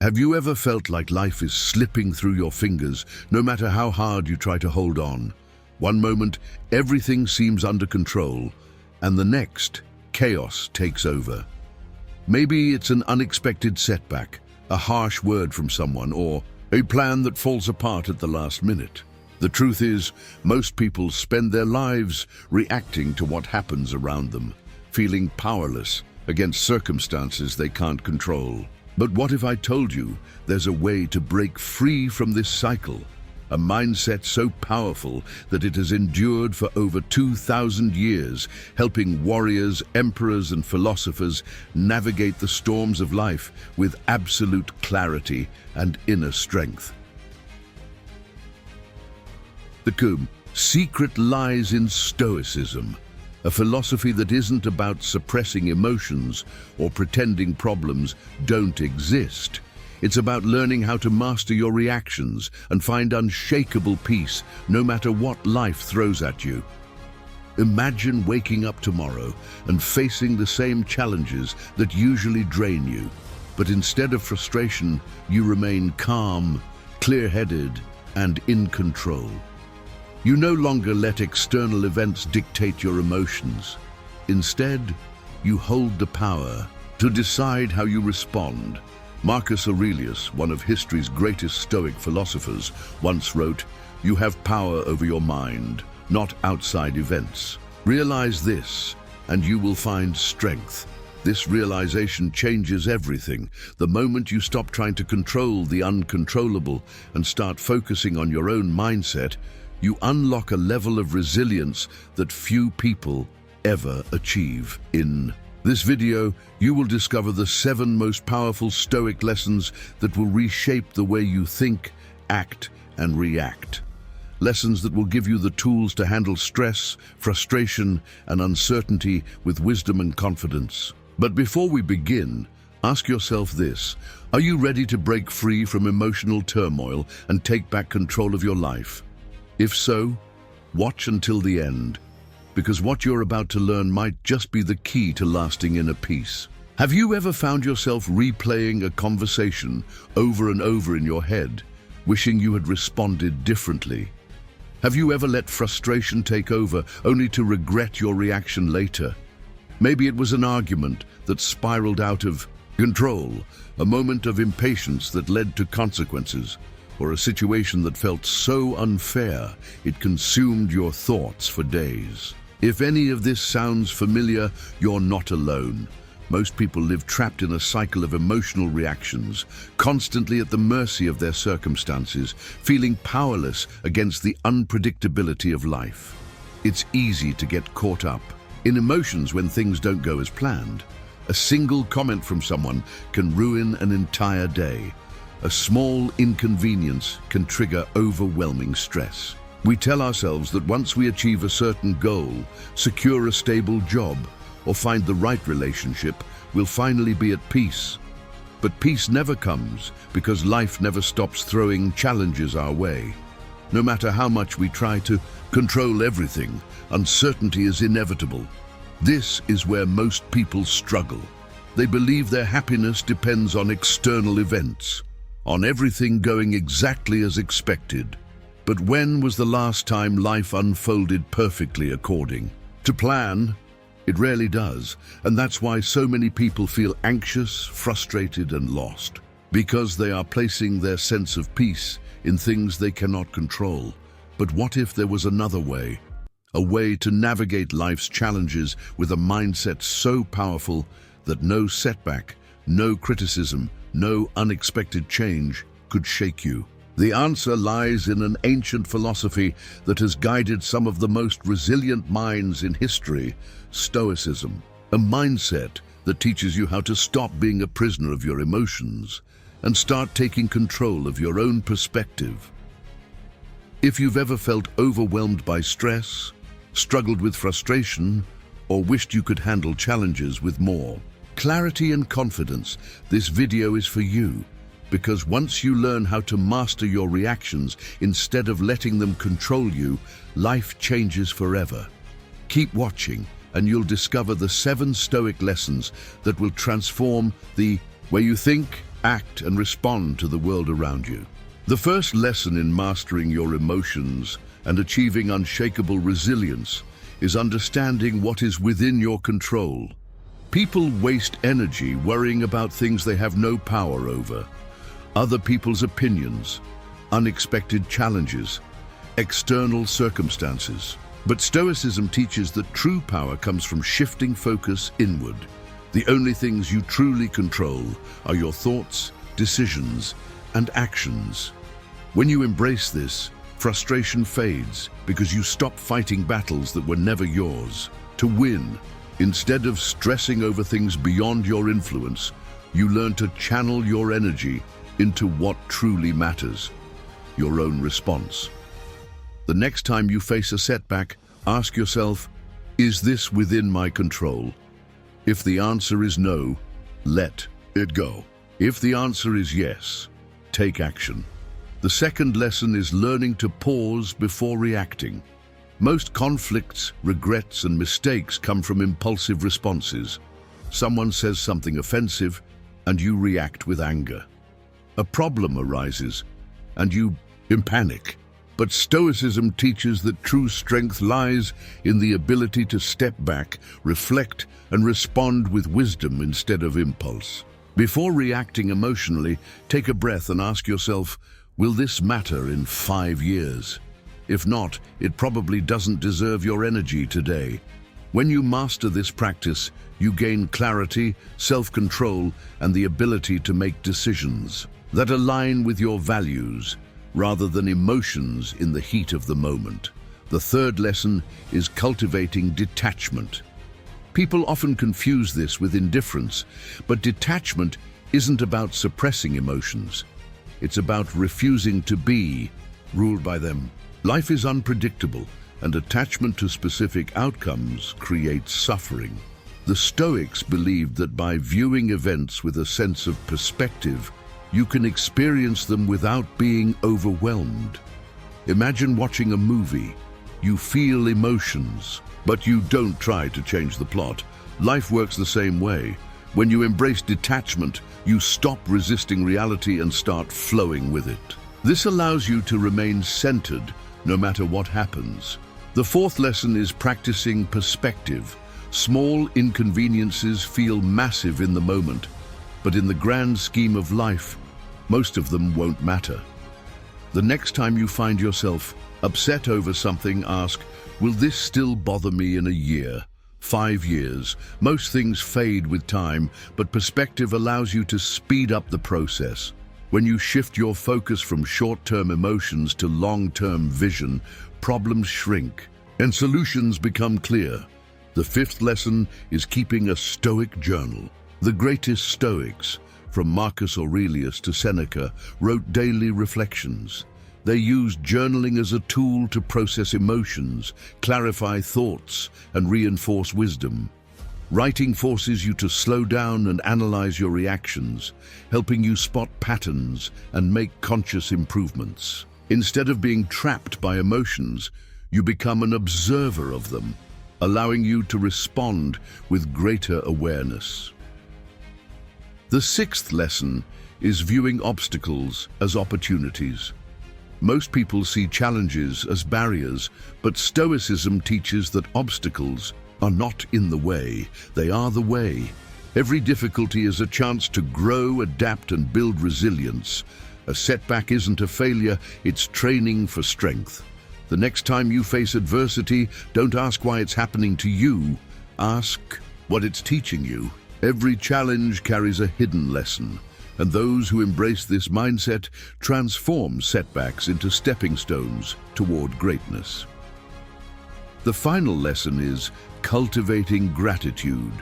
Have you ever felt like life is slipping through your fingers, no matter how hard you try to hold on? One moment, everything seems under control, and the next, chaos takes over. Maybe it's an unexpected setback, a harsh word from someone, or a plan that falls apart at the last minute. The truth is, most people spend their lives reacting to what happens around them, feeling powerless against circumstances they can't control. But what if I told you there's a way to break free from this cycle? A mindset so powerful that it has endured for over 2,000 years, helping warriors, emperors, and philosophers navigate the storms of life with absolute clarity and inner strength. The secret lies in Stoicism, a philosophy that isn't about suppressing emotions or pretending problems don't exist. It's about learning how to master your reactions and find unshakable peace no matter what life throws at you. Imagine waking up tomorrow and facing the same challenges that usually drain you, but instead of frustration, you remain calm, clear-headed, and in control. You no longer let external events dictate your emotions. Instead, you hold the power to decide how you respond. Marcus Aurelius, one of history's greatest Stoic philosophers, once wrote, "You have power over your mind, not outside events. Realize this, and you will find strength." This realization changes everything. The moment you stop trying to control the uncontrollable and start focusing on your own mindset, you unlock a level of resilience that few people ever achieve. In this video, you will discover the 7 most powerful Stoic lessons that will reshape the way you think, act, and react. Lessons that will give you the tools to handle stress, frustration, and uncertainty with wisdom and confidence. But before we begin, ask yourself this: are you ready to break free from emotional turmoil and take back control of your life? If so, watch until the end, because what you're about to learn might just be the key to lasting inner peace. Have you ever found yourself replaying a conversation over and over in your head, wishing you had responded differently? Have you ever let frustration take over, only to regret your reaction later? Maybe it was an argument that spiraled out of control, a moment of impatience that led to consequences, or a situation that felt so unfair it consumed your thoughts for days. If any of this sounds familiar, you're not alone. Most people live trapped in a cycle of emotional reactions, constantly at the mercy of their circumstances, feeling powerless against the unpredictability of life. It's easy to get caught up in emotions when things don't go as planned. A single comment from someone can ruin an entire day. A small inconvenience can trigger overwhelming stress. We tell ourselves that once we achieve a certain goal, secure a stable job, or find the right relationship, we'll finally be at peace. But peace never comes because life never stops throwing challenges our way. No matter how much we try to control everything, uncertainty is inevitable. This is where most people struggle. They believe their happiness depends on external events, on everything going exactly as expected. But when was the last time life unfolded perfectly according to plan? It rarely does, and that's why so many people feel anxious, frustrated, and lost, because they are placing their sense of peace in things they cannot control. But what if there was another way? A way to navigate life's challenges with a mindset so powerful that no setback, no criticism, no unexpected change could shake you. The answer lies in an ancient philosophy that has guided some of the most resilient minds in history: Stoicism. A mindset that teaches you how to stop being a prisoner of your emotions and start taking control of your own perspective. If you've ever felt overwhelmed by stress, struggled with frustration, or wished you could handle challenges with more clarity and confidence, this video is for you. Because once you learn how to master your reactions instead of letting them control you, life changes forever. Keep watching and you'll discover the 7 Stoic lessons that will transform the way you think, act, and respond to the world around you. The first lesson in mastering your emotions and achieving unshakable resilience is understanding what is within your control. People waste energy worrying about things they have no power over. Other people's opinions, unexpected challenges, external circumstances. But Stoicism teaches that true power comes from shifting focus inward. The only things you truly control are your thoughts, decisions, and actions. When you embrace this, frustration fades because you stop fighting battles that were never yours. To win, instead of stressing over things beyond your influence, you learn to channel your energy into what truly matters, your own response. The next time you face a setback, ask yourself, is this within my control? If the answer is no, let it go. If the answer is yes, take action. The second lesson is learning to pause before reacting. Most conflicts, regrets, and mistakes come from impulsive responses. Someone says something offensive, and you react with anger. A problem arises, and you panic. But Stoicism teaches that true strength lies in the ability to step back, reflect, and respond with wisdom instead of impulse. Before reacting emotionally, take a breath and ask yourself, will this matter in 5 years? If not, it probably doesn't deserve your energy today. When you master this practice, you gain clarity, self-control, and the ability to make decisions that align with your values, rather than emotions in the heat of the moment. The third lesson is cultivating detachment. People often confuse this with indifference, but detachment isn't about suppressing emotions. It's about refusing to be ruled by them. Life is unpredictable, and attachment to specific outcomes creates suffering. The Stoics believed that by viewing events with a sense of perspective, you can experience them without being overwhelmed. Imagine watching a movie. You feel emotions, but you don't try to change the plot. Life works the same way. When you embrace detachment, you stop resisting reality and start flowing with it. This allows you to remain centered no matter what happens. The fourth lesson is practicing perspective. Small inconveniences feel massive in the moment, but in the grand scheme of life, most of them won't matter. The next time you find yourself upset over something, ask, will this still bother me in a year, 5 years? Most things fade with time, but perspective allows you to speed up the process. When you shift your focus from short-term emotions to long-term vision, problems shrink and solutions become clear. The fifth lesson is keeping a Stoic journal. The greatest Stoics, from Marcus Aurelius to Seneca, wrote daily reflections. They used journaling as a tool to process emotions, clarify thoughts, and reinforce wisdom. Writing forces you to slow down and analyze your reactions, helping you spot patterns and make conscious improvements. Instead of being trapped by emotions, you become an observer of them, allowing you to respond with greater awareness. The sixth lesson is viewing obstacles as opportunities. Most people see challenges as barriers, but Stoicism teaches that obstacles are not in the way, they are the way. Every difficulty is a chance to grow, adapt, and build resilience. A setback isn't a failure, it's training for strength. The next time you face adversity, don't ask why it's happening to you, ask what it's teaching you. Every challenge carries a hidden lesson, and those who embrace this mindset transform setbacks into stepping stones toward greatness. The final lesson is cultivating gratitude.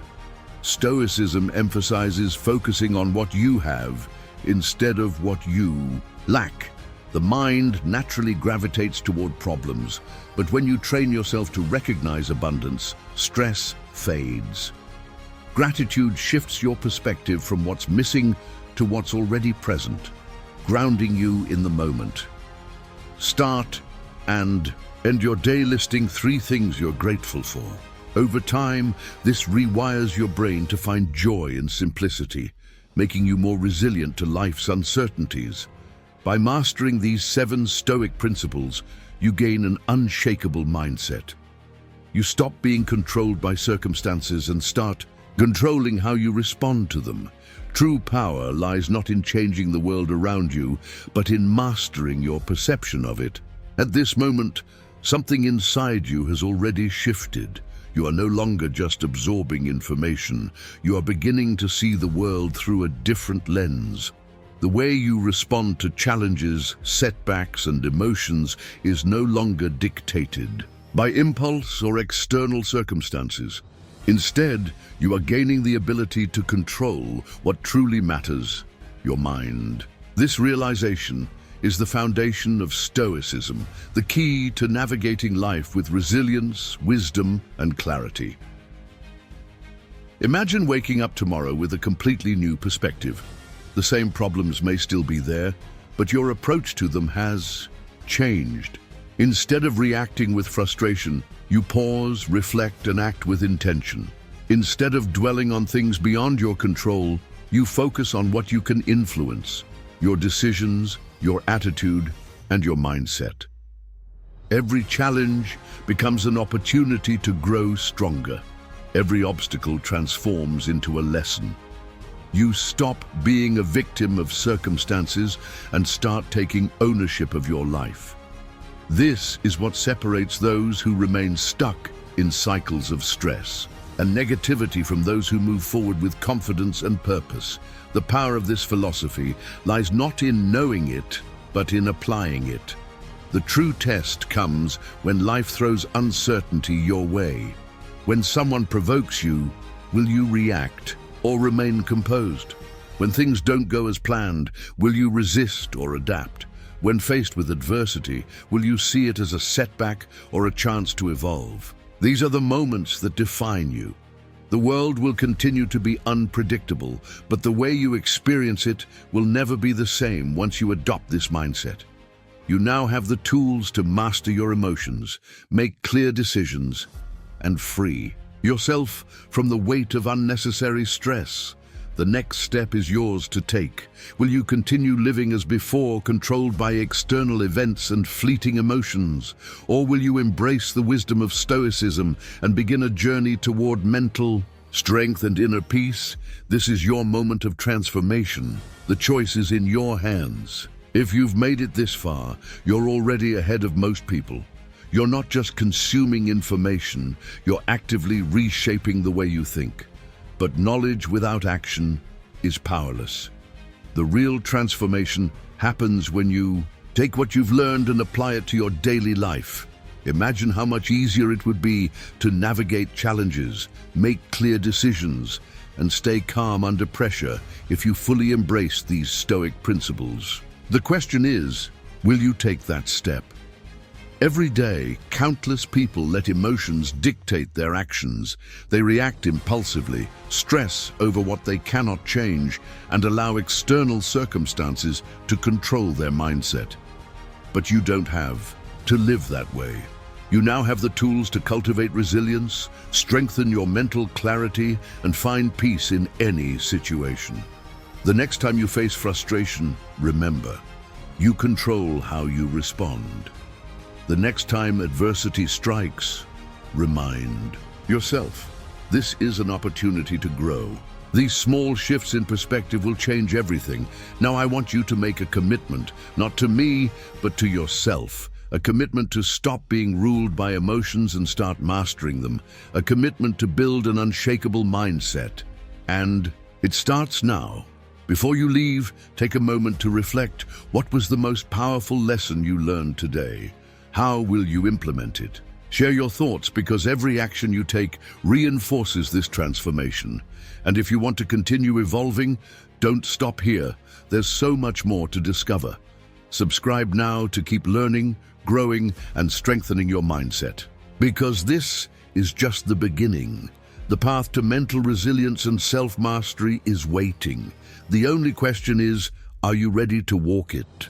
Stoicism emphasizes focusing on what you have instead of what you lack. The mind naturally gravitates toward problems, but when you train yourself to recognize abundance, stress fades. Gratitude shifts your perspective from what's missing to what's already present, grounding you in the moment. Start and end your day listing 3 things you're grateful for. Over time, this rewires your brain to find joy in simplicity, making you more resilient to life's uncertainties. By mastering these 7 Stoic principles, you gain an unshakable mindset. You stop being controlled by circumstances and start controlling how you respond to them. True power lies not in changing the world around you, but in mastering your perception of it. At this moment, something inside you has already shifted. You are no longer just absorbing information. You are beginning to see the world through a different lens. The way you respond to challenges, setbacks, and emotions is no longer dictated by impulse or external circumstances. Instead, you are gaining the ability to control what truly matters, your mind. This realization is the foundation of Stoicism, the key to navigating life with resilience, wisdom, and clarity. Imagine waking up tomorrow with a completely new perspective. The same problems may still be there, but your approach to them has changed. Instead of reacting with frustration, you pause, reflect, and act with intention. Instead of dwelling on things beyond your control, you focus on what you can influence: your decisions, your attitude, and your mindset. Every challenge becomes an opportunity to grow stronger. Every obstacle transforms into a lesson. You stop being a victim of circumstances and start taking ownership of your life. This is what separates those who remain stuck in cycles of stress and negativity from those who move forward with confidence and purpose. The power of this philosophy lies not in knowing it, but in applying it. The true test comes when life throws uncertainty your way. When someone provokes you, will you react or remain composed? When things don't go as planned, will you resist or adapt? When faced with adversity, will you see it as a setback or a chance to evolve? These are the moments that define you. The world will continue to be unpredictable, but the way you experience it will never be the same once you adopt this mindset. You now have the tools to master your emotions, make clear decisions, and free yourself from the weight of unnecessary stress. The next step is yours to take. Will you continue living as before, controlled by external events and fleeting emotions? Or will you embrace the wisdom of Stoicism and begin a journey toward mental strength and inner peace? This is your moment of transformation. The choice is in your hands. If you've made it this far, you're already ahead of most people. You're not just consuming information, you're actively reshaping the way you think. But knowledge without action is powerless. The real transformation happens when you take what you've learned and apply it to your daily life. Imagine how much easier it would be to navigate challenges, make clear decisions, and stay calm under pressure if you fully embrace these Stoic principles. The question is, will you take that step? Every day, countless people let emotions dictate their actions. They react impulsively, stress over what they cannot change, and allow external circumstances to control their mindset. But you don't have to live that way. You now have the tools to cultivate resilience, strengthen your mental clarity, and find peace in any situation. The next time you face frustration, remember, you control how you respond. The next time adversity strikes, remind yourself, this is an opportunity to grow. These small shifts in perspective will change everything. Now I want you to make a commitment, not to me, but to yourself. A commitment to stop being ruled by emotions and start mastering them. A commitment to build an unshakable mindset. And it starts now. Before you leave, take a moment to reflect. What was the most powerful lesson you learned today? How will you implement it? Share your thoughts, because every action you take reinforces this transformation. And if you want to continue evolving, don't stop here. There's so much more to discover. Subscribe now to keep learning, growing, and strengthening your mindset. Because this is just the beginning. The path to mental resilience and self-mastery is waiting. The only question is, are you ready to walk it?